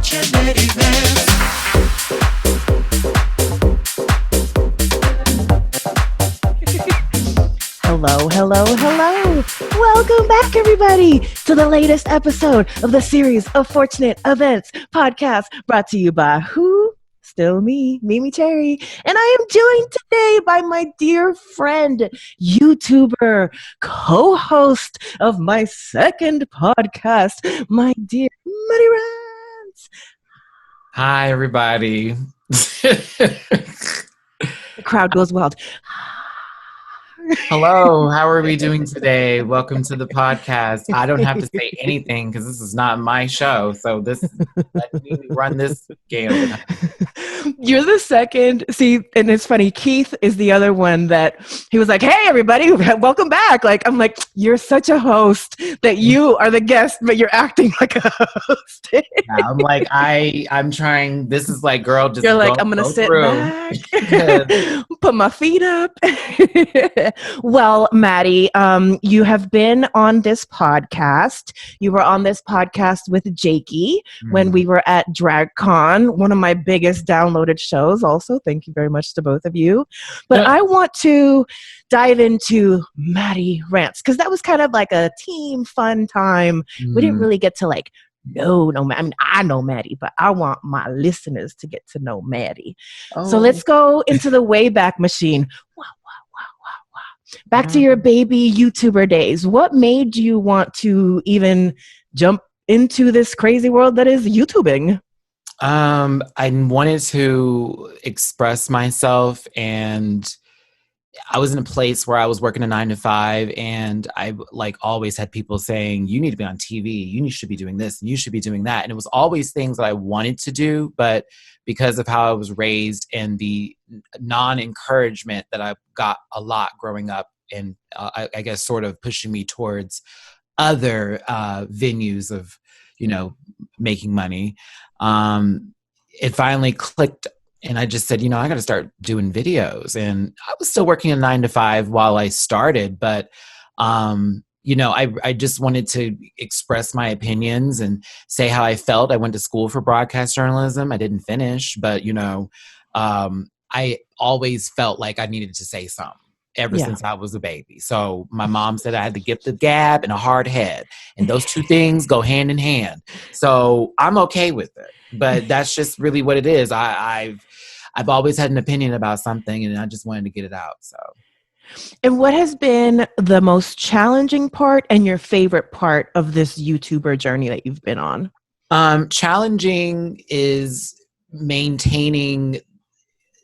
Fortunate Events. Hello, hello, hello. Welcome back, everybody, to the latest episode of the series of Fortunate Events podcast brought to you by who? Still me, MeMeCherry. And I am joined today by my dear friend, YouTuber, co-host of my second podcast, my dear Matty Rants. Hi, everybody. The crowd goes wild. Hello, how are we doing today? Welcome to the podcast. I don't have to say anything because this is not my show. So let me run this game. You're the second. See, and it's funny. Keith is the other one that he was like, "Hey, everybody, welcome back." Like, I'm like, you're such a host that you are the guest, but you're acting like a host. Yeah, I'm like, I'm trying. This is like, girl, just you're like, I'm gonna sit back, put my feet up. Well, Matty, you have been on this podcast. You were on this podcast with Jakey when we were at DragCon, one of my biggest downloaded shows. Also, thank you very much to both of you. But I want to dive into Matty Rants because that was kind of like a team fun time. We didn't really get to like know. I mean, I know Matty, but I want my listeners to get to know Matty. So let's go into the Wayback Machine. Back to your baby YouTuber days. What made you want to even jump into this crazy world that is YouTubing? I wanted to express myself, and I was in a place where I was working a 9-to-5, and I like always had people saying, you need to be on TV, you should be doing this, and you should be doing that. And it was always things that I wanted to do, but because of how I was raised and the non-encouragement that I got a lot growing up, and I guess sort of pushing me towards other venues of, making money, it finally clicked. And I just said, I got to start doing videos. And I was still working a 9-to-5 while I started, but, I just wanted to express my opinions and say how I felt. I went to school for broadcast journalism. I didn't finish, but, I always felt like I needed to say something ever since I was a baby. So my mom said I had the gift of gab and a hard head. And those two things go hand in hand. So I'm okay with it. But that's just really what it is. I've always had an opinion about something, and I just wanted to get it out. So, and what has been the most challenging part and your favorite part of this YouTuber journey that you've been on? Challenging is maintaining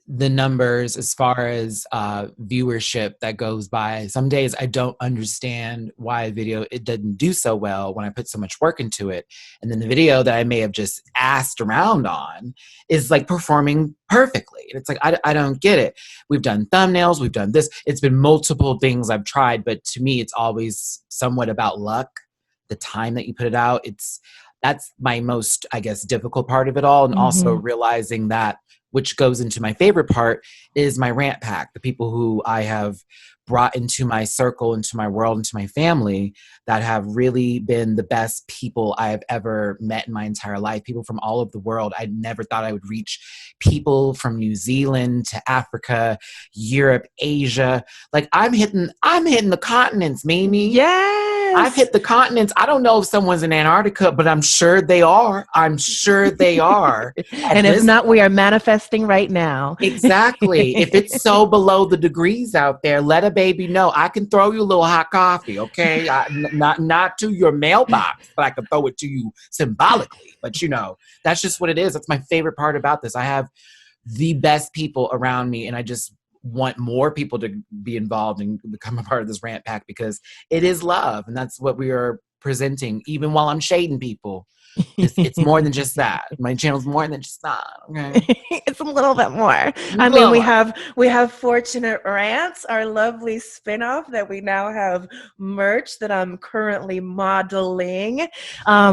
the numbers as far as viewership that goes by. Some days I don't understand why a video, it doesn't do so well when I put so much work into it. And then the video that I may have just asked around on is like performing perfectly. And it's like, I don't get it. We've done thumbnails, we've done this. It's been multiple things I've tried, but to me, it's always somewhat about luck. The time that you put it out, that's my most, I guess, difficult part of it all. And also realizing that, which goes into my favorite part, is my rant pack, the people who I have brought into my circle, into my world, into my family, that have really been the best people I have ever met in my entire life. People from all over the world. I never thought I would reach people from New Zealand to Africa, Europe, Asia. Like I'm hitting the continents, Mimi. Yes. I've hit the continents. I don't know if someone's in Antarctica, but I'm sure they are. I'm sure they are. And if not, we are manifesting right now. Exactly. If it's so below the degrees out there, let a baby know. I can throw you a little hot coffee, okay? Not to your mailbox, but I can throw it to you symbolically. But that's just what it is. That's my favorite part about this. I have the best people around me, and I just want more people to be involved and become a part of this rant pack, because it is love, and that's what we are presenting. Even while I'm shading people, it's more than just that. My channel's more than just that. Okay, it's a little bit more. I mean, we have Fortunate Rants, our lovely spinoff that we now have merch that I'm currently modeling,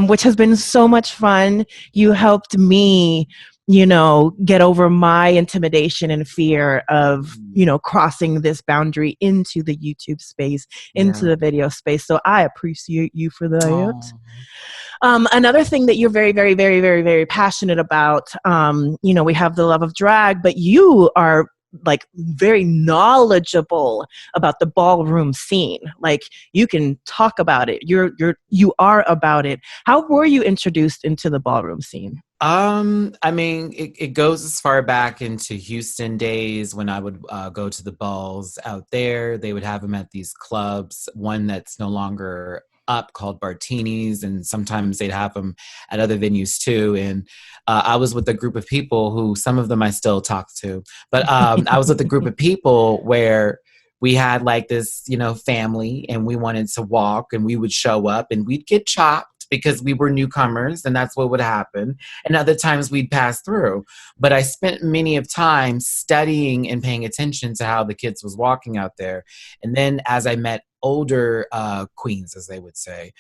which has been so much fun. You helped me get over my intimidation and fear of, crossing this boundary into the YouTube space, into the video space. So I appreciate you for that. Another thing that you're very, very, very, very, very passionate about, we have the love of drag, but you are like very knowledgeable about the ballroom scene. Like you can talk about it. You are about it. How were you introduced into the ballroom scene? I mean, it goes as far back into Houston days when I would go to the balls out there. They would have them at these clubs, one that's no longer up called Bartini's, and sometimes they'd have them at other venues too. And I was with a group of people who, some of them I still talk to, but I was with a group of people where we had like this, family, and we wanted to walk, and we would show up and we'd get chopped because we were newcomers, and that's what would happen. And other times we'd pass through. But I spent many of time studying and paying attention to how the kids was walking out there. And then as I met older queens, as they would say,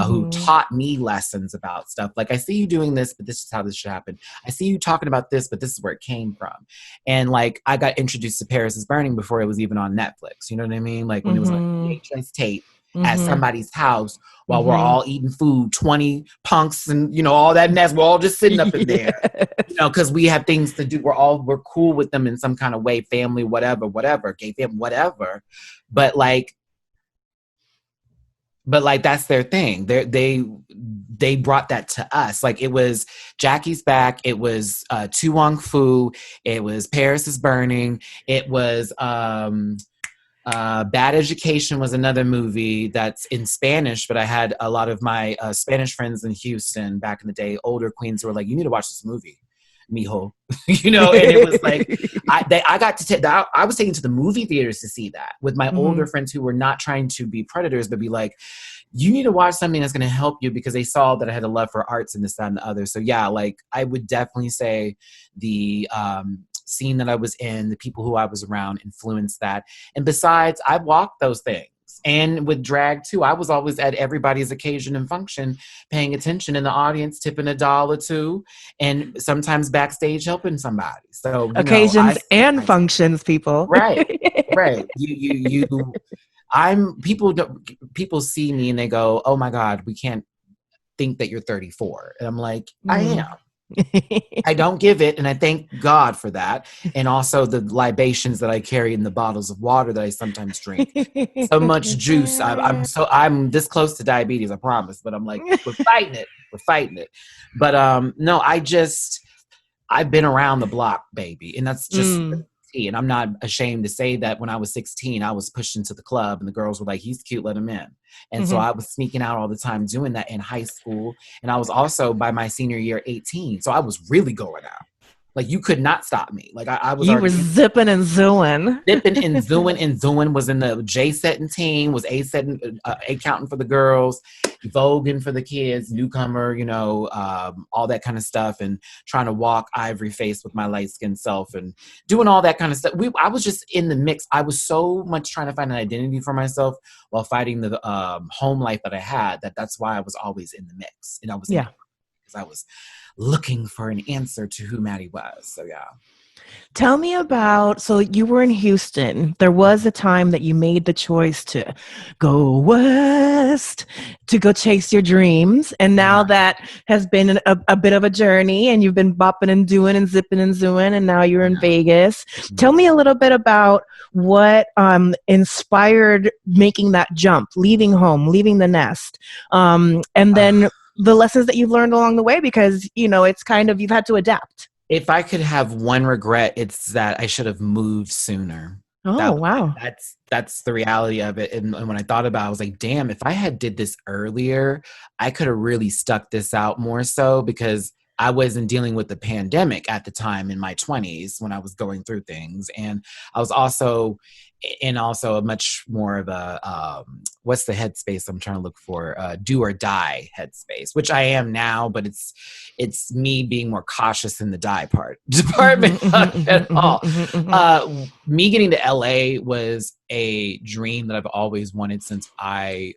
who taught me lessons about stuff. Like, I see you doing this, but this is how this should happen. I see you talking about this, but this is where it came from. And like, I got introduced to Paris is Burning before it was even on Netflix. You know what I mean? Like when it was on VHS tape at somebody's house while we're all eating food, 20 punks and, all that mess. We're all just sitting up in there, because we have things to do. We're cool with them in some kind of way, family, whatever, gay family, whatever. But that's their thing. They brought that to us. Like it was Jackie's Back. It was Tu Wong Fu. It was Paris is Burning. It was Bad Education was another movie that's in Spanish, but I had a lot of my Spanish friends in Houston back in the day, older queens, who were like, you need to watch this movie, mijo. And it was like, I got to take, I was taken to the movie theaters to see that with my older friends who were not trying to be predators, but be like, you need to watch something that's going to help you, because they saw that I had a love for arts and this, that, and the other. So yeah, like I would definitely say the scene that I was in, the people who I was around influenced that. And besides, I walked those things. And with drag too, I was always at everybody's occasion and function, paying attention in the audience, tipping $1 or $2, and sometimes backstage helping somebody. So occasions and functions, people. Right. People see me and they go, oh my God, we can't think that you're 34. And I'm like, I am. I don't give it, and I thank God for that. And also the libations that I carry in the bottles of water that I sometimes drink. So much juice. I'm this close to diabetes, I promise. But I'm like, we're fighting it. But no, I've been around the block, baby, and that's just. And I'm not ashamed to say that when I was 16, I was pushed into the club and the girls were like, he's cute, let him in. And so I was sneaking out all the time doing that in high school. And I was also, by my senior year, 18. So I was really going out. Like, you could not stop me. Like, I was. You were zipping and zooing. Zipping and zooing and zooing. Was in the J setting team. Was A setting, A counting for the girls, voguing for the kids, newcomer. All that kind of stuff, and trying to walk ivory face with my light skinned self, and doing all that kind of stuff. I was just in the mix. I was so much trying to find an identity for myself while fighting the home life that I had. That's why I was always in the mix, and I was because I was looking for an answer to who Matty was. So yeah. Tell me about, so you were in Houston. There was a time that you made the choice to go west, to go chase your dreams. And now that has been a bit of a journey, and you've been bopping and doing and zipping and zooing, and now you're in Vegas. Tell me a little bit about what inspired making that jump, leaving home, leaving the nest, and then the lessons that you've learned along the way, because, it's kind of, you've had to adapt. If I could have one regret, it's that I should have moved sooner. Wow. That's the reality of it. And when I thought about it, I was like, damn, if I had did this earlier, I could have really stuck this out more so, because I wasn't dealing with the pandemic at the time in my 20s when I was going through things. And I was also a much more of a, what's the headspace I'm trying to look for? Do or die headspace, which I am now, but it's me being more cautious in the die department at all. Me getting to LA was a dream that I've always wanted since I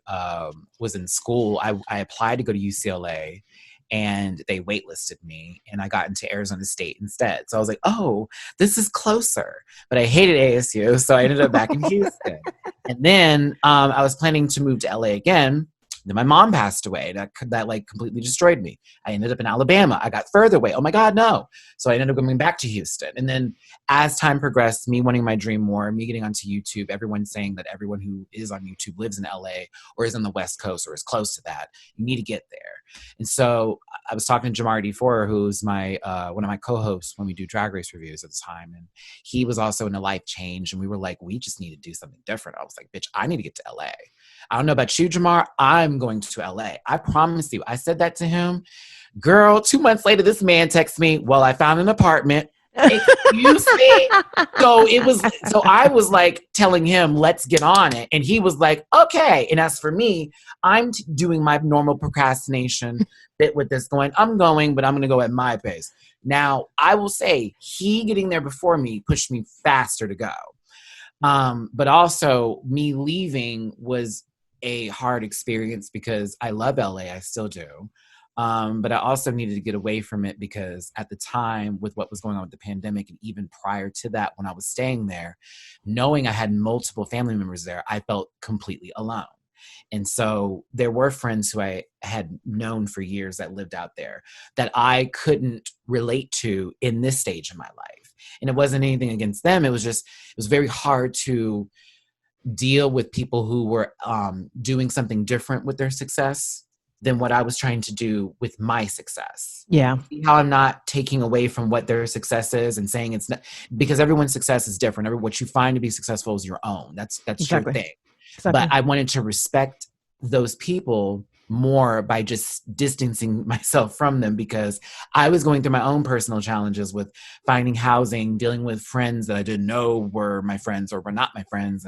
was in school. I applied to go to UCLA. and they waitlisted me, and I got into Arizona State instead. So I was like, oh, this is closer. But I hated ASU, so I ended up back in Houston. And then I was planning to move to LA again. Then my mom passed away. That like completely destroyed me. I ended up in Alabama. I got further away. Oh my God, no. So I ended up going back to Houston. And then as time progressed, me wanting my dream more, me getting onto YouTube, everyone saying that everyone who is on YouTube lives in LA or is on the West Coast or is close to that. You need to get there. And so I was talking to Jamar D4, who's my one of my co-hosts when we do Drag Race reviews at the time. And he was also in a life change. And we were like, we just need to do something different. I was like, bitch, I need to get to LA. I don't know about you, Jamar. I'm going to LA. I promise you. I said that to him. Girl, 2 months later, this man texts me, well, I found an apartment. Excuse me? So I was like telling him, let's get on it. And he was like, okay. And as for me, I'm doing my normal procrastination bit with this going, I'm going, but I'm going to go at my pace. Now, I will say he getting there before me pushed me faster to go. But also me leaving was a hard experience because I love LA. I still do. But I also needed to get away from it because at the time with what was going on with the pandemic and even prior to that, when I was staying there, knowing I had multiple family members there, I felt completely alone. And so there were friends who I had known for years that lived out there that I couldn't relate to in this stage of my life. And it wasn't anything against them. It was very hard to deal with people who were doing something different with their success than what I was trying to do with my success. Yeah. See how I'm not taking away from what their success is and saying it's not, because everyone's success is different. What you find to be successful is your own. That's Exactly. your thing. Exactly. But I wanted to respect those people more by just distancing myself from them because I was going through my own personal challenges with finding housing, dealing with friends that I didn't know were my friends or were not my friends,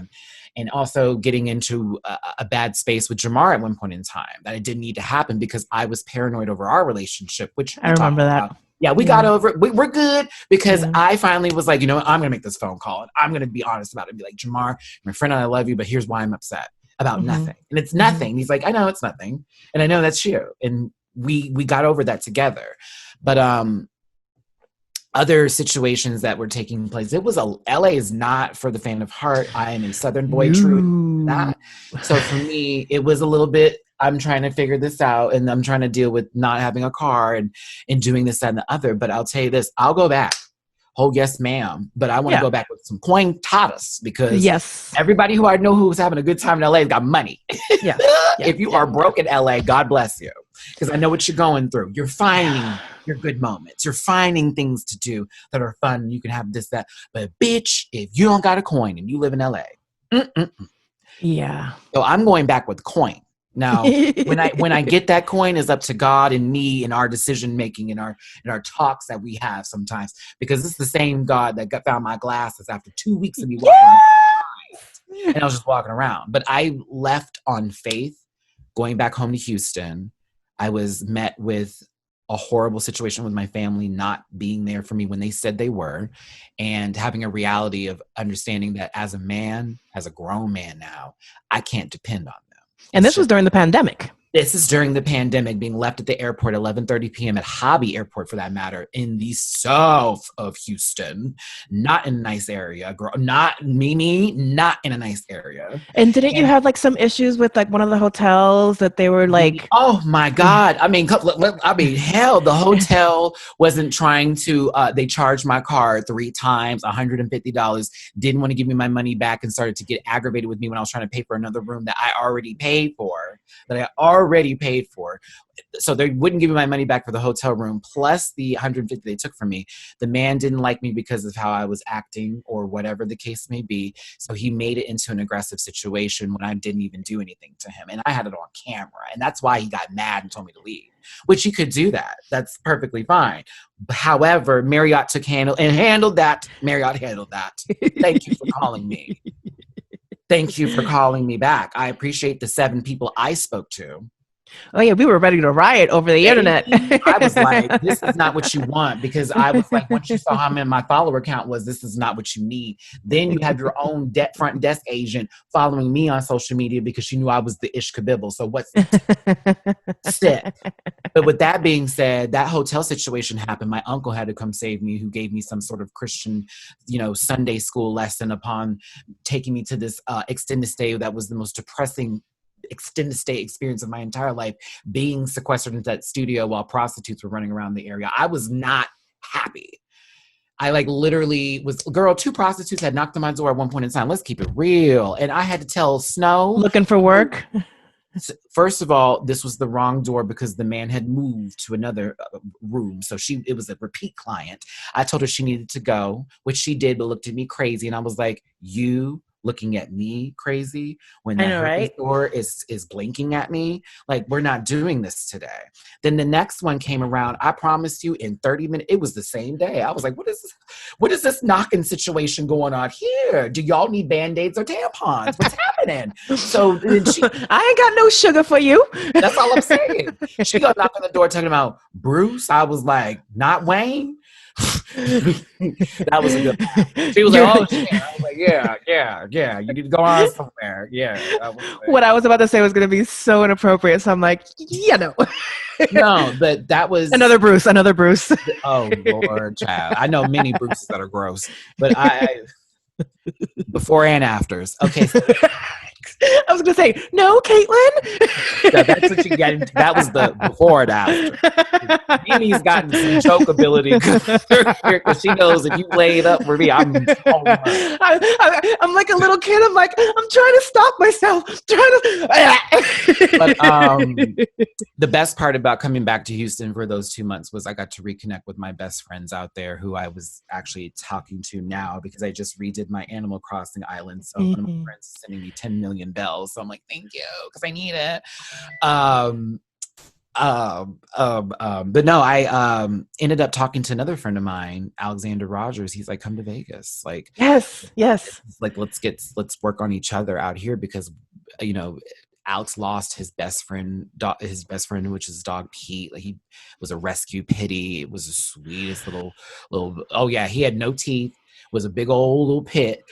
and also getting into a bad space with Jamar at one point in time that it didn't need to happen because I was paranoid over our relationship, which I remember that. Yeah, we got over it. We're good because Yeah. I finally was like, you know what? I'm going to make this phone call and I'm going to be honest about it and be like, Jamar, my friend and I love you, but here's why I'm upset about nothing. And it's nothing. He's like, I know it's nothing. And I know that's you. And we got over that together. But other situations that were taking place, LA is not for the faint of heart. I am a Southern boy, true that. So for me, it was a little bit, I'm trying to figure this out and I'm trying to deal with not having a car and doing this, that, and the other. But I'll tell you this, I'll go back. Oh, yes, ma'am. But I want to go back with some coin tatas because everybody who I know who was having a good time in LA has got money. Yeah. If you are broke in LA, God bless you. Because I know what you're going through. You're finding your good moments. You're finding things to do that are fun. You can have this, that. But bitch, if you don't got a coin and you live in LA. Yeah. So I'm going back with coin. Now, when I get that coin is up to God and me and our decision making and our talks that we have sometimes, because it's the same God that found my glasses after 2 weeks of me walking around, and I was just walking around. But I left on faith, going back home to Houston. I was met with a horrible situation with my family not being there for me when they said they were, and having a reality of understanding that as a man, as a grown man now, I can't depend on them. And this was during the pandemic. This is during the pandemic, being left at the airport at 11:30 p.m. at Hobby Airport, for that matter, in the south of Houston, not in a nice area. Girl, not not in a nice area. And didn't you have like some issues with like one of the hotels that they were like? Oh my God! I mean, hell, the hotel wasn't trying to. They charged my card 3 times, $150. Didn't want to give me my money back, and started to get aggravated with me when I was trying to pay for another room that I already paid for. So they wouldn't give me my money back for the hotel room plus the $150 they took from me. The man didn't like me because of how I was acting or whatever the case may be. So he made it into an aggressive situation when I didn't even do anything to him. And I had it on camera. And that's why he got mad and told me to leave, which he could do that. That's perfectly fine. However, Marriott handled that. Marriott handled that. Thank you for calling me. Thank you for calling me back. I appreciate the 7 people I spoke to. Oh yeah, we were ready to riot over the internet. I was like, this is not what you want, because I was like, once you saw how many my follower count was, this is not what you need. Then you have your own front desk agent following me on social media because she knew I was the ish kabibble. So what's sick? But with that being said, that hotel situation happened. My uncle had to come save me, who gave me some sort of Christian, Sunday school lesson upon taking me to this extended stay that was the most depressing extended stay experience of my entire life, being sequestered into that studio while prostitutes were running around the area. I was not happy. I literally was, girl, 2 prostitutes had knocked on my door at one point in time. Let's keep it real. And I had to tell Snow. Looking for work? First of all, this was the wrong door because the man had moved to another room. So it was a repeat client. I told her she needed to go, which she did, but looked at me crazy. And I was like, you looking at me crazy when that door is blinking at me? We're not doing this today. Then the next one came around. I promised you in 30 minutes, it was the same day. I was like, what is this knocking situation going on here? Do y'all need Band-Aids or tampons? What's happening? So then I ain't got no sugar for you. That's all I'm saying. She got knocked on the door talking about Bruce. I was like, not Wayne. That was a good one. She was like, oh shit. I was like, yeah. You need to go on somewhere. Yeah. What I was about to say was going to be so inappropriate. So I'm like, no. No, but that was another Bruce. Oh Lord, child. I know many Bruces that are gross, but I before and afters. Okay. So, I was going to say, no, Caitlin. That's what you get. That was the before and after. Mimi's gotten some choke ability because she knows if you lay it up for me, I'm like a little kid. I'm like, I'm trying to stop myself. But the best part about coming back to Houston for those 2 months was I got to reconnect with my best friends out there, who I was actually talking to now because I just redid my Animal Crossing island. So one of my friends is sending me 10 million bells. So I'm like, thank you, because I need it. But no, I ended up talking to another friend of mine, Alexander Rogers. He's like, come to Vegas. Yes. Let's work on each other out here, because Alex lost his best friend, which is his dog Pete. He was a rescue pitty. It was the sweetest little. Oh yeah, he had no teeth. Was a big old little pit.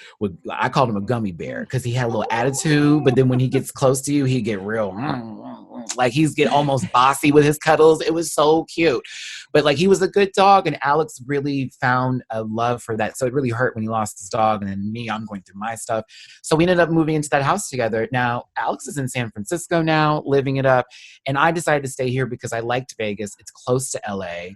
I called him a gummy bear because he had a little attitude, but then when he gets close to you, he get real he's get almost bossy with his cuddles. It was so cute, but he was a good dog, and Alex really found a love for that. So it really hurt when he lost his dog, and then I'm going through my stuff. So we ended up moving into that house together. Now Alex is in San Francisco now, living it up, and I decided to stay here because I liked Vegas. It's close to LA.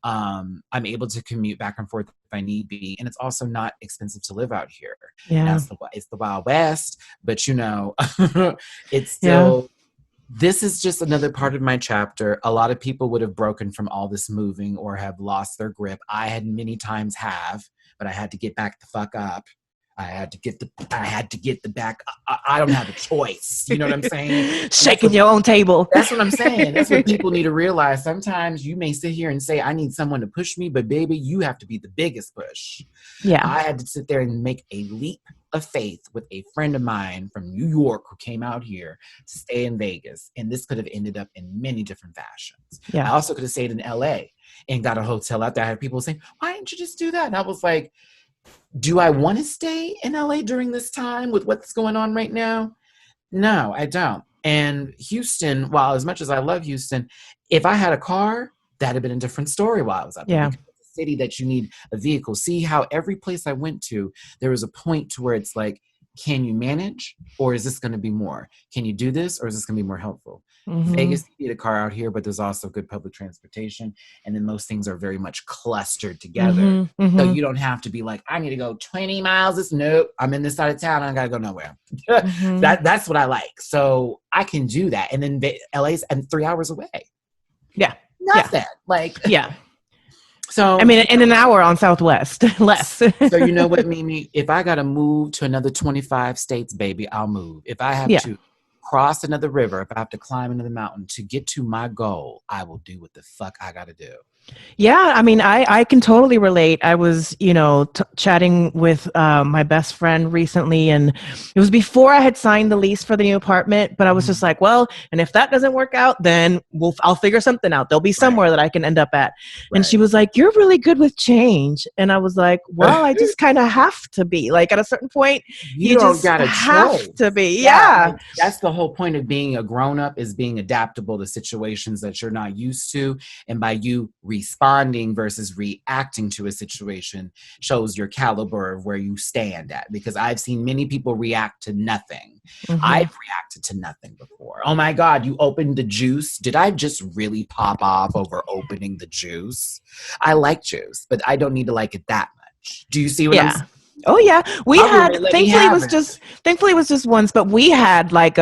I'm able to commute back and forth if I need be, and it's also not expensive to live out here. Yeah, now it's the Wild West, but it's still. Yeah. This is just another part of my chapter. A lot of people would have broken from all this moving or have lost their grip. I had many times but I had to get back the fuck up. I had to get the back. I don't have a choice. You know what I'm saying? Shaking your own table. That's what I'm saying. That's what people need to realize. Sometimes you may sit here and say, I need someone to push me, but baby, you have to be the biggest push. Yeah. I had to sit there and make a leap of faith with a friend of mine from New York who came out here to stay in Vegas. And this could have ended up in many different fashions. Yeah. I also could have stayed in LA and got a hotel out there. I had people saying, why didn't you just do that? And I was like, do I want to stay in LA during this time with what's going on right now? No, I don't. And Houston, while as much as I love Houston, if I had a car, that'd have been a different story while I was up there. Because it's a city that you need a vehicle. See how every place I went to, there was a point to where it's like, can you manage, or is this going to be more? Can you do this, or is this going to be more helpful? Mm-hmm. Vegas, you need a car out here, but there's also good public transportation, and then most things are very much clustered together. Mm-hmm. Mm-hmm. So you don't have to be like, I need to go 20 miles. Nope, I'm in this side of town. I gotta go nowhere. Mm-hmm. That's what I like. So I can do that, and then LA's 3 hours away. Yeah, nothing. Yeah. So I mean, in an hour on Southwest, less. So you know what, Mimi? If I got to move to another 25 states, baby, I'll move. If I have to cross another river, if I have to climb another mountain to get to my goal, I will do what the fuck I got to do. Yeah, I mean, I can totally relate. I was, chatting with my best friend recently, and it was before I had signed the lease for the new apartment. But I was just like, well, and if that doesn't work out, then I'll figure something out. There'll be Right. somewhere that I can end up at. And she Right. was like, "You're really good with change," and I was like, "Well, I just kind of have to be. Like at a certain point, You you don't just got a have to choice. be." Yeah, Yeah, like that's the whole point of being a grown up, is being adaptable to situations that you're not used to. And by you responding versus reacting to a situation shows your caliber of where you stand at. Because I've seen many people react to nothing. hmm I've reacted to nothing before. Oh my God, you opened the juice. Did I just really pop off over opening the juice? I like juice, but I don't need to like it that much. Do you see what I'm yeah. saying? Oh yeah, we My had. roommate let me Thankfully, have it. it was just once, but we had like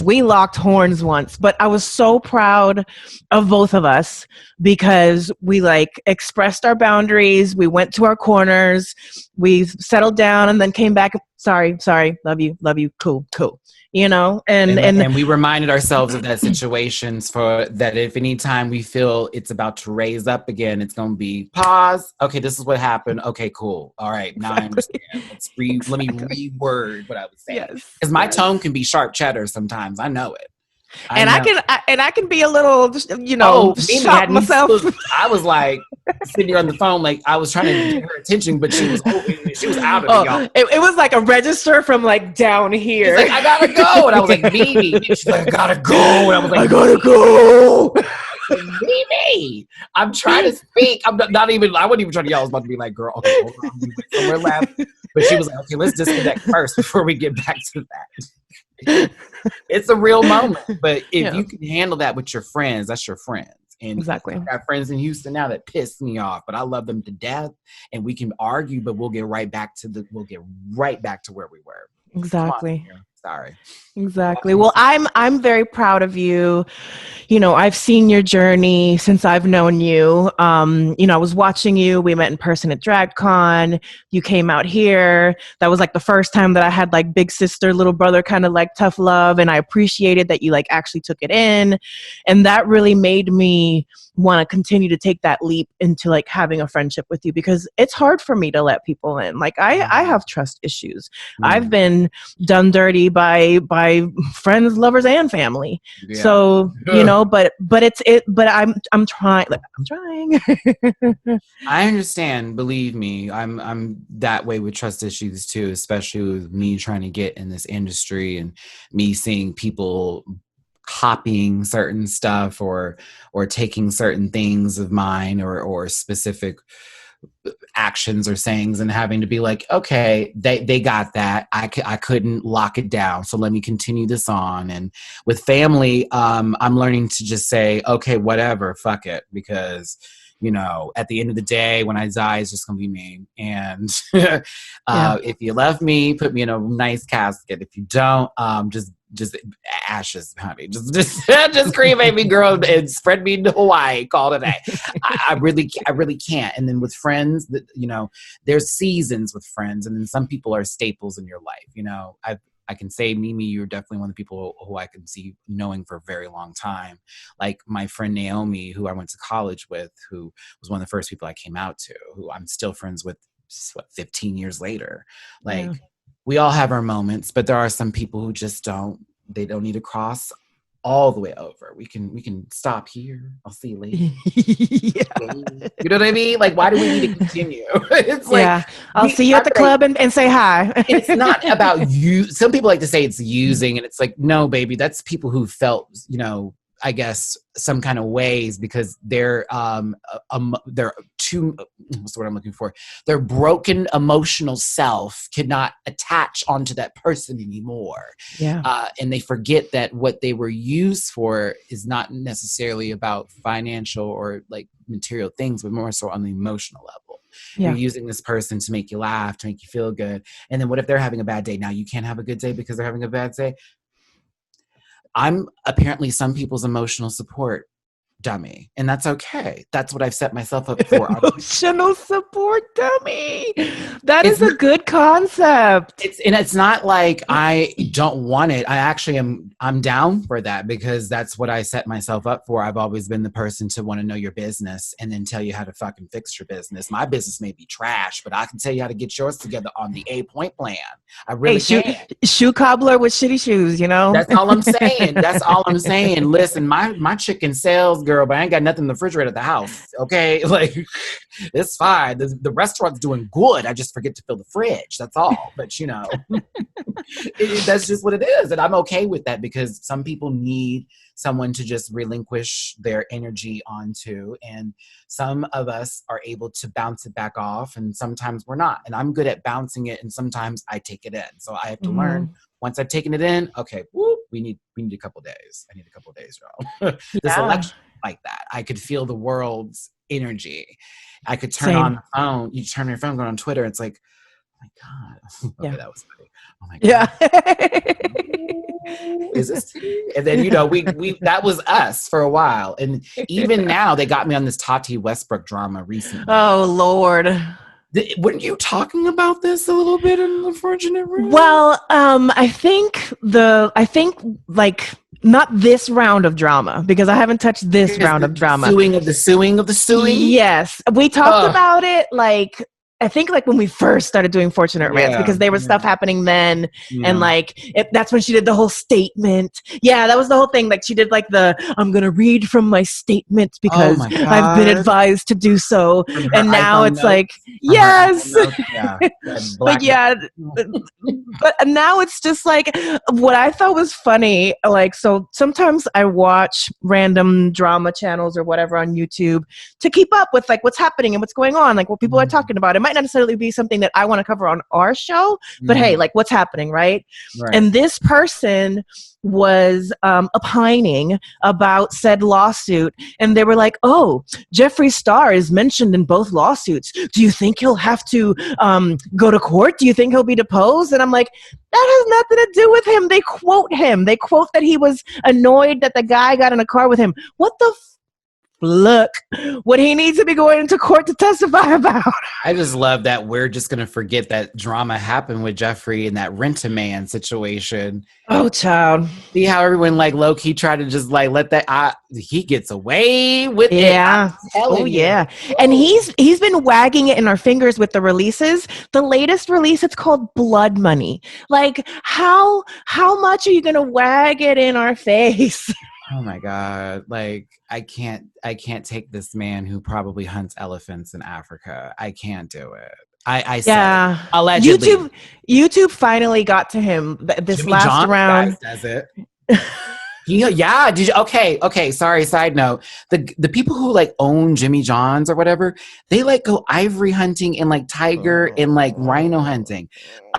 we locked horns once. But I was so proud of both of us because we like expressed our boundaries. We went to our corners. We settled down and then came back. Sorry, love you, cool, cool. And And we reminded ourselves of that situations for that if any time we feel it's about to raise up again, it's going to be pause. Okay, this is what happened. Okay, cool. All right, now I exactly, understand. Let me reword what I was saying, yes, because my yes. tone can be sharp cheddar sometimes. I know it. I And know. I can be a little, Oh, Mimi shock had me. myself. I was like sitting here on the phone, like I was trying to get her attention, but she was over. She was out of it, Oh, y'all. it was like a register from like down She's here. like, I gotta go, and I was like, Mimi. She's like, I gotta go, and I was like, I gotta go. like, Mimi, I'm trying to speak. I'm not even, I wasn't even trying to yell. I was about to be like, girl, okay, hold on. We went somewhere left. But she was like, okay, let's disconnect first before we get back to that. It's a real moment. But if Yeah, you can handle that with your friends, that's your friends. And exactly. I got friends in Houston now that piss me off, but I love them to death. And we can argue, but we'll get right back to where we were. Come on, Exactly. here. Sorry. Exactly. Well, I'm very proud of you. I've seen your journey since I've known you. I was watching you. We met in person at DragCon. You came out here. That was like the first time that I had like big sister, little brother kind of like tough love. And I appreciated that you like actually took it in. And that really made me want to continue to take that leap into like having a friendship with you because it's hard for me to let people in. Like I have trust issues. I've Yeah. been done dirty by friends, lovers, and family. Yeah. So but I'm trying. Like, I'm trying. I understand. Believe me, I'm that way with trust issues too, especially with me trying to get in this industry and me seeing people copying certain stuff or taking certain things of mine or specific actions or sayings and having to be like, okay, they got that. I couldn't lock it down, so let me continue this on. And with family, I'm learning to just say, okay, whatever, fuck it, because at the end of the day, when I die, it's just gonna be me. And Yeah. if you love me, put me in a nice casket. If you don't, just ashes, honey. Just cremate me, girl, and spread me to Hawaii. Call it a day. I really can't. And then with friends, there's seasons with friends, and then some people are staples in your life. I can say, Mimi, you're definitely one of the people who I can see knowing for a very long time. Like my friend Naomi, who I went to college with, who was one of the first people I came out to, who I'm still friends with, 15 years later. Yeah. Like, we all have our moments, but there are some people who just they don't need to cross all the way over. We can stop here. I'll see you later. Yeah. You know what I mean? Like, why do we need to continue? It's like, Yeah. I'll see you at not the that club and say hi. it's not about you. Some people like to say it's using, and it's like, no, baby, that's people who felt, I guess some kind of ways because they're too, what's the word I'm looking for? Their broken emotional self cannot attach onto that person anymore. Yeah. And they forget that what they were used for is not necessarily about financial or like material things, but more so on the emotional level. Yeah. You're using this person to make you laugh, to make you feel good. And then what if they're having a bad day? Now you can't have a good day because they're having a bad day. I'm apparently some people's emotional support. dummy. And that's okay. That's what I've set myself up for. Emotional support dummy. That is a good concept. It's not like I don't want it. I'm down for that because that's what I set myself up for. I've always been the person to want to know your business and then tell you how to fucking fix your business. My business may be trash, but I can tell you how to get yours together on the 8-point plan. I really can. Shoe cobbler with shitty shoes, you know? That's all I'm saying. That's all I'm saying. Listen, my chicken sells, girl, but I ain't got nothing in the refrigerator at the house. Okay? Like, it's fine. The restaurant's doing good. I just forget to fill the fridge. That's all. But, you know, that's just what it is. And I'm okay with that because some people need someone to just relinquish their energy onto. And some of us are able to bounce it back off. And sometimes we're not. And I'm good at bouncing it. And sometimes I take it in. So I have to learn. Once I've taken it in, okay, whoop, we need a couple days. I need a couple days, y'all. This election like that. I could feel the world's energy. I could turn on the phone. You turn your phone, go on Twitter. It's like, oh my God. Okay, that was funny. Oh my God. Yeah. Is this tea? And then, you know, we that was us for a while. And even now, they got me on this Tati Westbrook drama recently. Oh, Lord. Weren't you talking about this a little bit in the Fortunate Rants? Well, I think like not this round of drama because I haven't touched this round of drama. The suing. Yes, we talked about it like. I think like when we first started doing Fortunate Rants because there was stuff happening then and like that's when she did the whole statement. Yeah, that was the whole thing. Like she did like I'm going to read from my statement because I've been advised to do so. And now it's like, yes. But yeah, but now it's just like what I thought was funny. Like, so sometimes I watch random drama channels or whatever on YouTube to keep up with like what's happening and what's going on, like what people are talking about. It might not necessarily be something that I want to cover on our show, but hey, like what's happening, right? And this person was opining about said lawsuit, and they were like, oh, Jeffree Star is mentioned in both lawsuits. Do you think he'll have to go to court? Do you think he'll be deposed? And I'm like, that has nothing to do with him. They quote him. They quote that he was annoyed that the guy got in a car with him. What the look what he needs to be going into court to testify about. I just love that we're just going to forget that drama happened with Jeffree and that Rent-A-Man situation. Oh, child. See how everyone like low-key tried to just like let that he gets away with it. Yeah. And he's been wagging it in our fingers with the releases. The latest release, it's called Blood Money. Like how much are you going to wag it in our face? Oh my God. Like I can't take this man who probably hunts elephants in Africa. I can't do it. I said allegedly. YouTube finally got to him this Jimmy last John's round. Does it. Yeah. Did you? Okay. Sorry. Side note. The people who like own Jimmy John's or whatever, they like go ivory hunting and like tiger and like rhino hunting.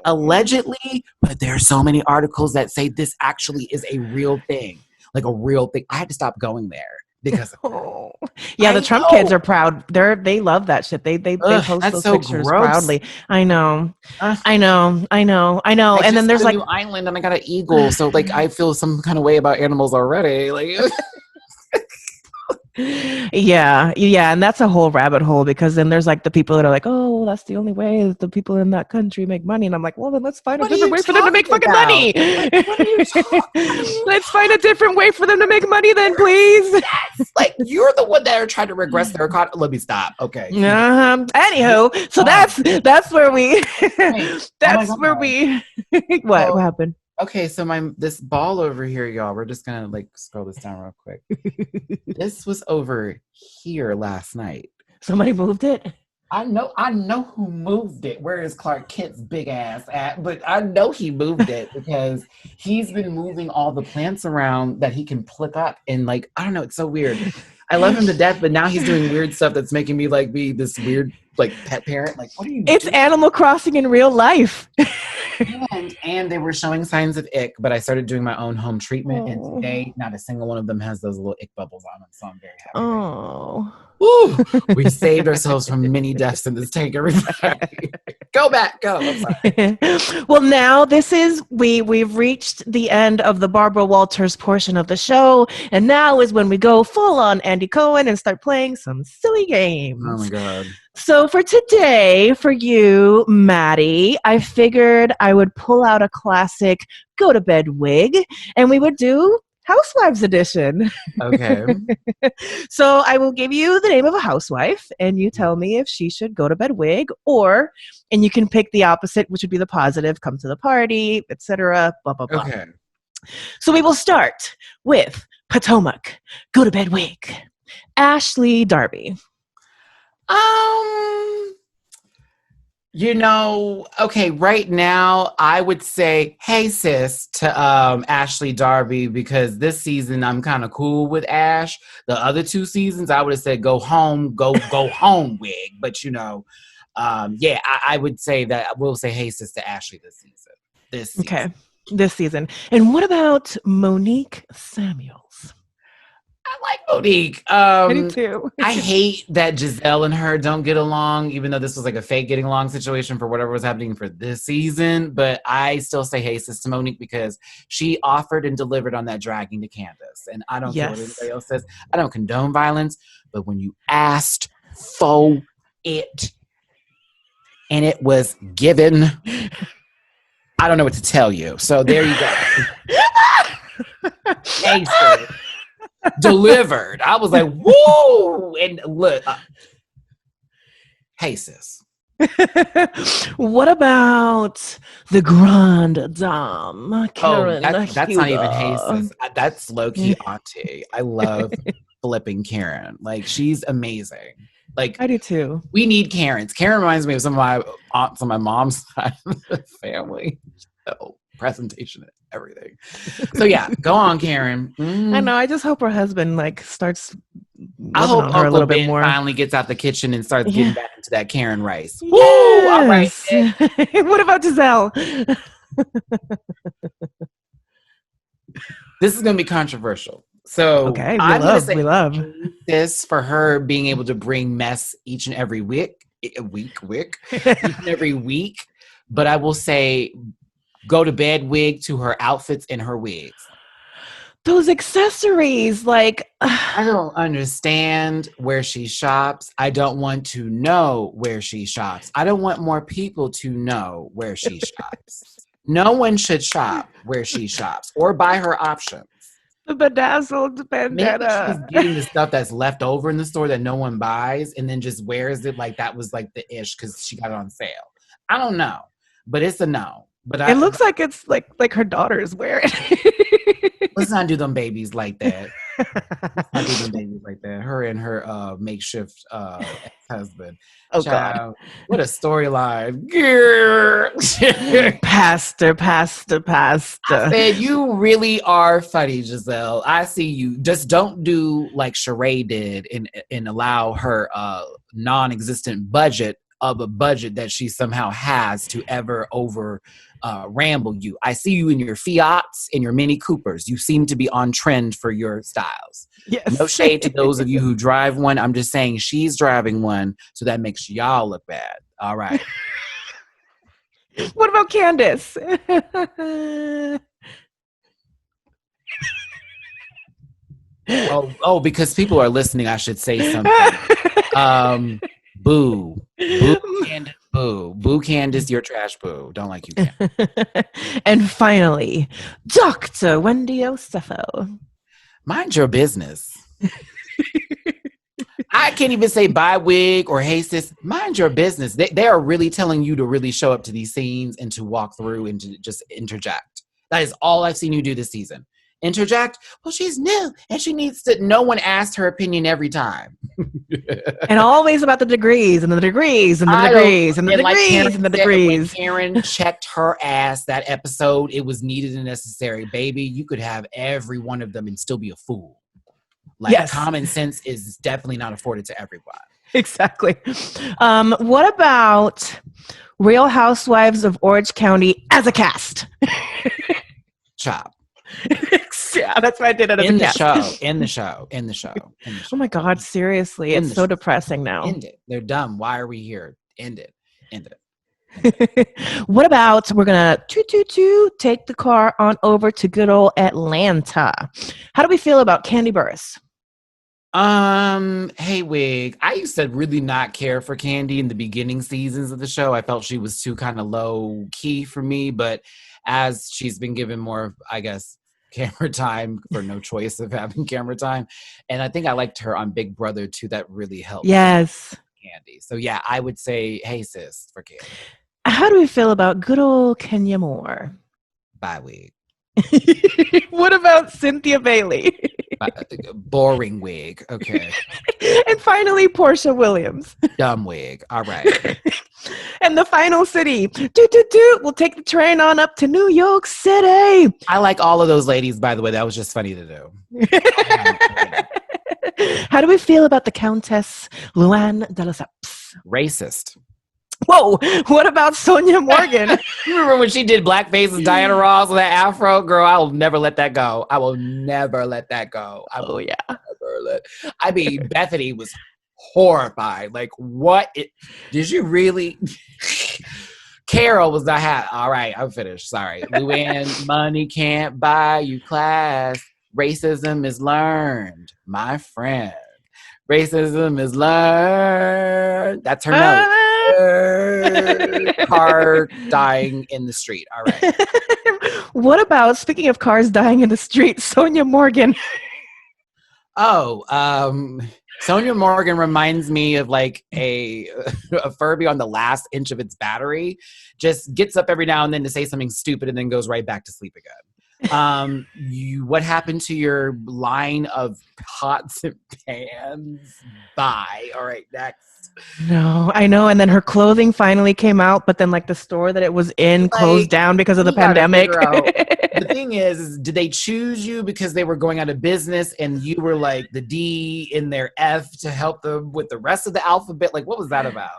Allegedly, but there are so many articles that say this actually is a real thing. Like a real thing. I had to stop going there because the Trump kids are proud. They love that shit. They post those pictures proudly. I know. And then there's like New Island and I got an eagle, so like I feel some kind of way about animals already. Like yeah, and that's a whole rabbit hole because then there's like the people that are like, oh, well, that's the only way the people in that country make money, and I'm like, well, then let's find a different way for them to make fucking money. Like, what are you talking about? Let's find a different way for them to make money, then, please. Yes, like you're the one that are trying to regress their economy. Let me stop. Okay. Anywho, so that's where we. What happened? Okay, so this ball over here, y'all, we're just gonna like scroll this down real quick. This was over here last night. Somebody moved it? I know who moved it. Where is Clark Kent's big ass at? But I know he moved it because he's been moving all the plants around that he can pluck up and like, I don't know, it's so weird. I love him to death, but now he's doing weird stuff that's making me like be this weird like pet parent. Like, what are you doing? It's Animal Crossing in real life. and they were showing signs of ick, but I started doing my own home treatment, and today not a single one of them has those little ick bubbles on them, so I'm very happy. Oh. Woo, we saved ourselves from many deaths in this tank, everybody. Go back, go. I'm sorry. Well, now we've reached the end of the Barbara Walters portion of the show, and now is when we go full on Andy Cohen and start playing some silly games. Oh my God. So for today, for you, Matty, I figured I would pull out a classic Go to Bed Wig, and we would do Housewives Edition. Okay. So I will give you the name of a housewife, and you tell me if she should go to bed wig, and you can pick the opposite, which would be the positive, come to the party, etc. Blah blah blah. Okay. So we will start with Potomac, go to bed wig, Ashley Darby. Okay, right now I would say, hey sis, to Ashley Darby, because this season I'm kind of cool with Ash. The other 2 seasons I would have said go home wig. But I would say that I will say hey sis to Ashley this season. Okay, this season. And what about Monique Samuels? I like Monique. I do too. I hate that Giselle and her don't get along, even though this was like a fake getting along situation for whatever was happening for this season. But I still say hey sis to Monique because she offered and delivered on that dragging to Candace. And I don't care what anybody else says. I don't condone violence. But when you asked for it and it was given, I don't know what to tell you. So there you go. Hey sis. Delivered. I was like, woo! And look, hey sis. What about the Grande Dame, Karen? That's not even hey sis. That's low-key auntie. I love flipping Karen. Like, she's amazing. Like, I do too. We need Karens. Karen reminds me of some of my aunts on my mom's side of the family. So, presentation and everything. So yeah, go on, Karen. I know. I just hope her husband starts. I hope on her Uncle a little Ben bit more. finally gets out the kitchen and starts getting back into that Karen rice. Yes. Woo! All right. What about Giselle? This is going to be controversial. So okay, we love this for her being able to bring mess each and every week, each and every week. But I will say, go to bed wig to her outfits and her wigs. Those accessories, I don't understand where she shops. I don't want to know where she shops. I don't want more people to know where she shops. No one should shop where she shops or buy her options. The bedazzled bandana. Maybe she's getting the stuff that's left over in the store that no one buys and then just wears it like that was like the ish because she got it on sale. I don't know, but it's a no. But it looks like it's like her daughters wear it. Let's not do them babies like that. Her and her makeshift ex-husband. Oh, Child, God. What a storyline. Pastor. I said, you really are funny, Giselle. I see you. Just don't do like Sheree did and allow her non-existent budget of a budget that she somehow has to ever over ramble you. I see you in your Fiats and your Mini Coopers. You seem to be on trend for your styles. Yes. No shade to those of you who drive one. I'm just saying she's driving one, so that makes y'all look bad. All right. What about Candace? Oh, because people are listening, I should say something. Boo. Candace, boo. Boo Candace, you're trash, boo. Don't like you, Candace. And finally, Dr. Wendy Osefo. Mind your business. I can't even say bye wig or hey sis. Mind your business. They are really telling you to really show up to these scenes and to walk through and to just interject. That is all I've seen you do this season. Interject. Well, she's new and she needs to. No one asked her opinion every time. And always about the degrees and the degrees and the degrees and the degrees and the degrees. When Karen checked her ass that episode, it was needed and necessary. Baby, you could have every one of them and still be a fool. Common sense is definitely not afforded to everyone. Exactly. What about Real Housewives of Orange County as a cast? Chop. Yeah, that's why I did it as In a the cast. show. In the show. In the show. In the show. Oh my God, seriously. It's so depressing now. End it. They're dumb. Why are we here? End it. End it. What about we're gonna take the car on over to good old Atlanta? How do we feel about Candy Burris? Hey Wig. I used to really not care for Candy in the beginning seasons of the show. I felt she was too kind of low key for me, but as she's been given more, I guess, camera time for no choice of having camera time, and I think I liked her on Big Brother too. That really helped. Yes, Candy. So yeah, I would say, hey sis, for Candy. How do we feel about good old Kenya Moore? Bye Wig. What about Cynthia Bailey? Boring Wig. Okay. And finally, Portia Williams. Dumb Wig. All right. And the final city. We'll take the train on up to New York City. I like all of those ladies, by the way. That was just funny to do. How do we feel about the Countess Luann de Lesseps? Racist. Whoa, what about Sonia Morgan? You remember when she did blackface with Diana Ross with that afro? Girl, I will never let that go. I will never let that go. I mean, Bethany was horrified. Like, what? Did you really? Carol was not happy. All right, I'm finished. Sorry. Luann, money can't buy you class. Racism is learned, my friend. Racism is learned. That's her note. Car dying in the street. All right. What about, speaking of cars dying in the street, Sonia Morgan? Sonia Morgan reminds me of like a Furby on the last inch of its battery. Just gets up every now and then to say something stupid and then goes right back to sleep again. What happened to your line of pots and pans? Bye. All right, next. No, I know. And then her clothing finally came out, but then like the store that it was in closed down because of the pandemic. The thing is, did they choose you because they were going out of business and you were like the D in their F to help them with the rest of the alphabet? Like, what was that about?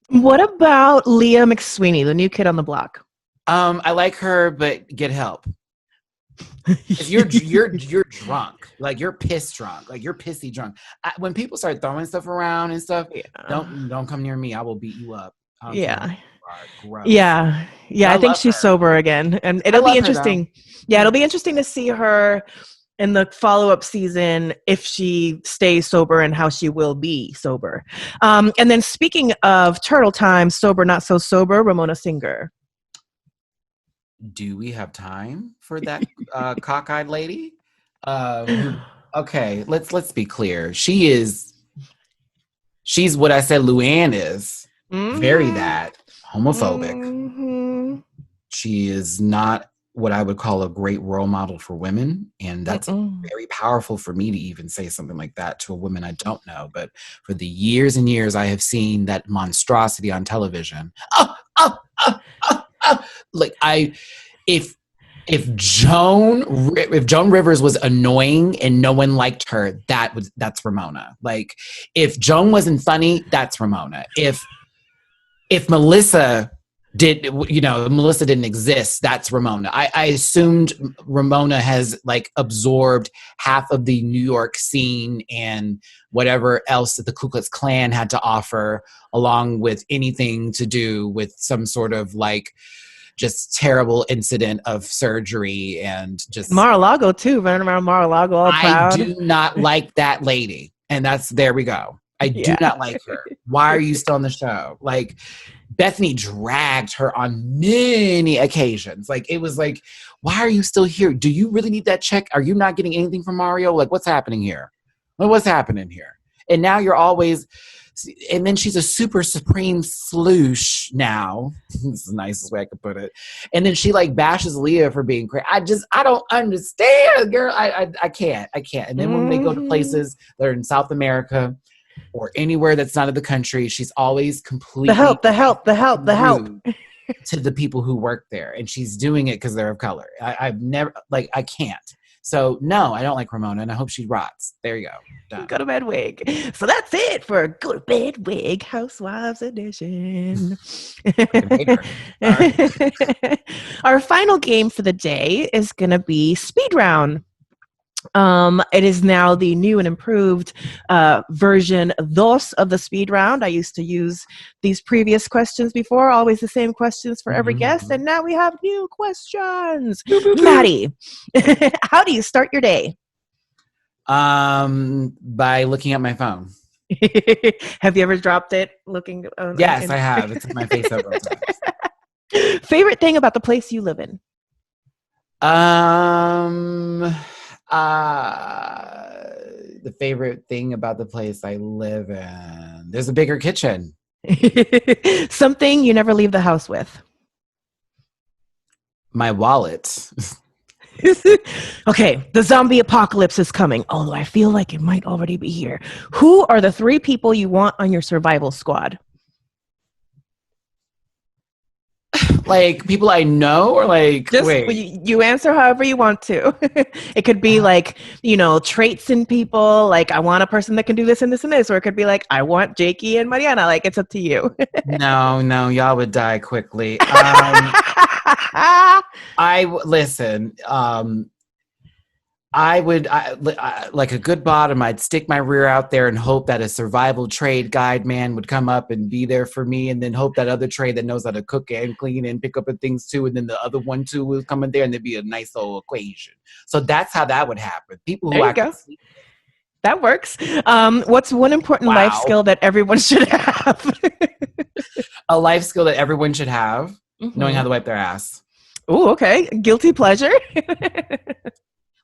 What about Leah McSweeney, the new kid on the block? I like her, but get help. You're drunk, like you're pissed drunk, like you're pissy drunk. When people start throwing stuff around and stuff, don't come near me. I will beat you up. Yeah. I think she's sober again, and it'll be interesting. It'll be interesting to see her in the follow-up season if she stays sober and how she will be sober. And then speaking of Turtle Time, sober not so sober, Ramona Singer. Do we have time for that cockeyed lady? Okay, let's be clear. She's what I said Luann is. Mm-hmm. Very that homophobic. Mm-hmm. She is not what I would call a great role model for women, and that's very powerful for me to even say something like that to a woman I don't know. But for the years and years I have seen that monstrosity on television. Like if Joan Rivers was annoying and no one liked her, that's Ramona. Like if Joan wasn't funny, that's Ramona. If Melissa didn't exist, that's Ramona. I assumed Ramona has like absorbed half of the New York scene and whatever else that the Ku Klux Klan had to offer, along with anything to do with some sort of like just terrible incident of surgery and just Mar-a-Lago too, running around Mar-a-Lago all proud. I do not like that lady. And there we go. I do not like her. Why are you still on the show? Like Bethany dragged her on many occasions. Like it was like, why are you still here? Do you really need that check? Are you not getting anything from Mario? Like what's happening here? What's happening here? And now you're always, and then she's a super supreme sloosh now. This is the nicest way I could put it. And then she like bashes Leah for being crazy. I don't understand, girl. I can't. And then when they go to places that are in South America or anywhere that's not in the country, she's always completely the help to the people who work there. And she's doing it because they're of color. I've never, like, I can't. So no, I don't like Ramona, and I hope she rots. There you go. Done. Go to Bed Wig. So that's it for Go to Bed Wig, Housewives Edition. Our final game for the day is going to be Speed Round. It is now the new and improved version dos of the speed round. I used to use these previous questions before, always the same questions for every guest, and now we have new questions. Matty, how do you start your day? By looking at my phone. Have you ever dropped it looking? Yes, I have. It's in my face several times. Favorite thing about the place you live in? The favorite thing about the place I live in, there's a bigger kitchen. Something you never leave the house with? My wallet. Okay, the zombie apocalypse is coming, although I feel like it might already be here. Who are the 3 people you want on your survival squad? Like people I know, or like Just wait. You answer however you want to. It could be like, traits in people, like I want a person that can do this and this and this, or it could be like I want Jakey and Mariana. Like it's up to you. No, y'all would die quickly. Listen. I would, like a good bottom, I'd stick my rear out there and hope that a survival trade guide man would come up and be there for me, and then hope that other trade that knows how to cook and clean and pick up things too, and then the other one too will come in there, and there'd be a nice little equation. So that's how that would happen. People who that works. What's one important life skill that everyone should have? A life skill that everyone should have, knowing how to wipe their ass. Oh, okay. Guilty pleasure.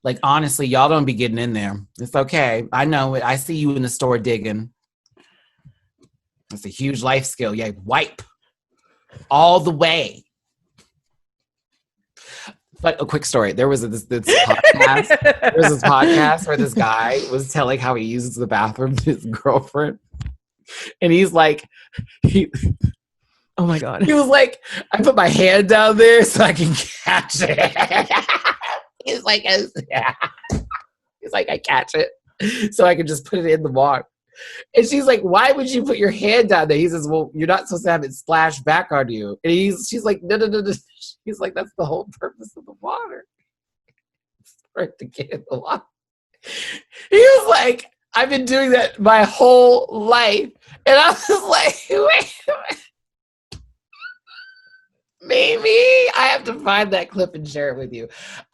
Like, honestly, y'all don't be getting in there. It's okay. I know it. I see you in the store digging. That's a huge life skill. Yeah, wipe all the way. But a quick story. There was this podcast. There was this podcast where this guy was telling how he uses the bathroom to his girlfriend. And he's like, oh my God. He was like, I put my hand down there so I can catch it. He's like, I catch it so I can just put it in the water. And she's like, why would you put your hand down there? He says, well, you're not supposed to have it splash back on you. And she's like, no. He's like, that's the whole purpose of the water. It's for it to get in the water. He was like, I've been doing that my whole life. And I was like, wait. Maybe I have to find that clip and share it with you.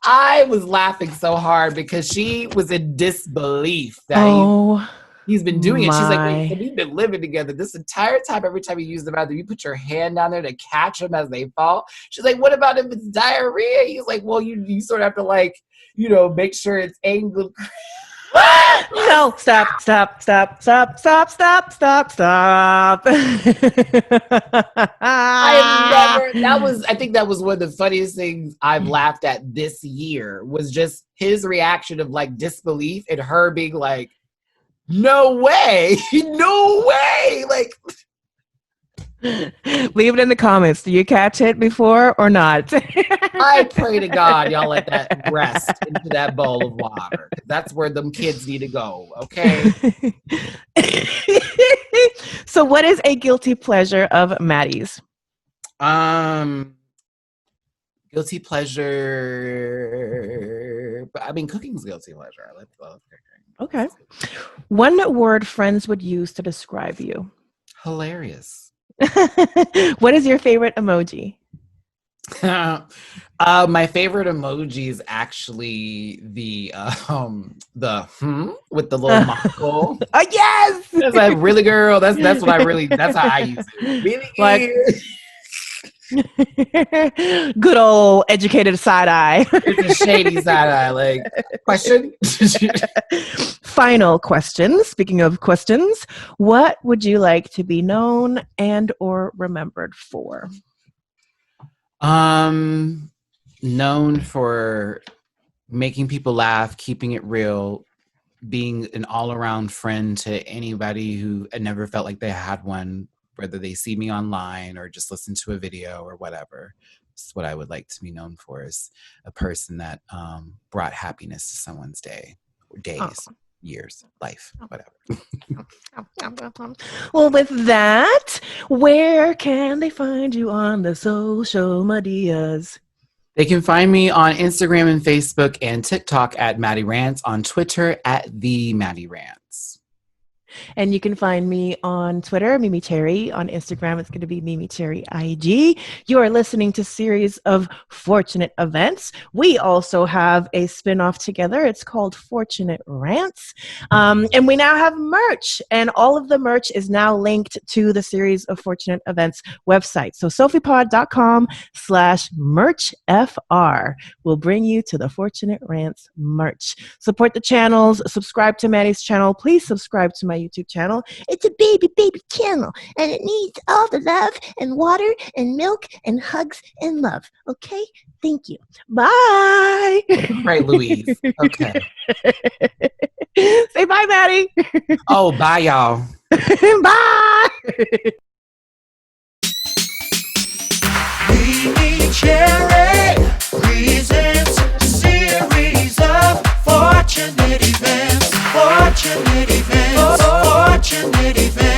I was laughing so hard because she was in disbelief that he's been doing it. She's like, wait, so we've been living together this entire time. Every time you use the bathroom, you put your hand down there to catch them as they fall. She's like, what about if it's diarrhea? He's like, well, you sort of have to like, make sure it's angled. No, stop. I think that was one of the funniest things I've laughed at this year, was just his reaction of like disbelief and her being like, no way. Like, leave it in the comments. Do you catch it before or not? I pray to God y'all let that rest into that bowl of water. That's where them kids need to go, okay? So what is a guilty pleasure of Maddie's? Guilty pleasure. I mean, cooking's guilty pleasure. I like both cooking. Okay. One word friends would use to describe you. Hilarious. What is your favorite emoji? My favorite emoji is actually the with the little monocle. Oh yes, that's like, really, girl. That's what I really. That's how I use it. Really, like good old educated side eye. It's a shady side eye. Like, question. Final question. Speaking of questions, what would you like to be known and or remembered for? Known for making people laugh, keeping it real, being an all-around friend to anybody who never felt like they had one, whether they see me online or just listen to a video or whatever. That's what I would like to be known for, is a person that brought happiness to someone's day, or days, years, life, whatever. Well, with that, where can they find you on the social medias? They can find me on Instagram and Facebook and TikTok at Matty Rants, on Twitter at the Matty Rants. And you can find me on Twitter, MeMeCherry. On Instagram, it's going to be MeMeCherry IG. You are listening to a series of Fortunate Events. We also have a spinoff together. It's called Fortunate Rants. And we now have merch. And all of the merch is now linked to the series of Fortunate Events website. So SOFEpod.com/merchfr will bring you to the Fortunate Rants merch. Support the channels. Subscribe to Matty's channel. Please subscribe to my YouTube channel. It's a baby channel, and it needs all the love and water and milk and hugs and love. Okay? Thank you. Bye. Right, Louise. Okay. Say bye, Matty. Oh, bye, y'all. Bye. MeMeCherry presents a series of Fortunate Events. Fortunate Events. Fortunate Events.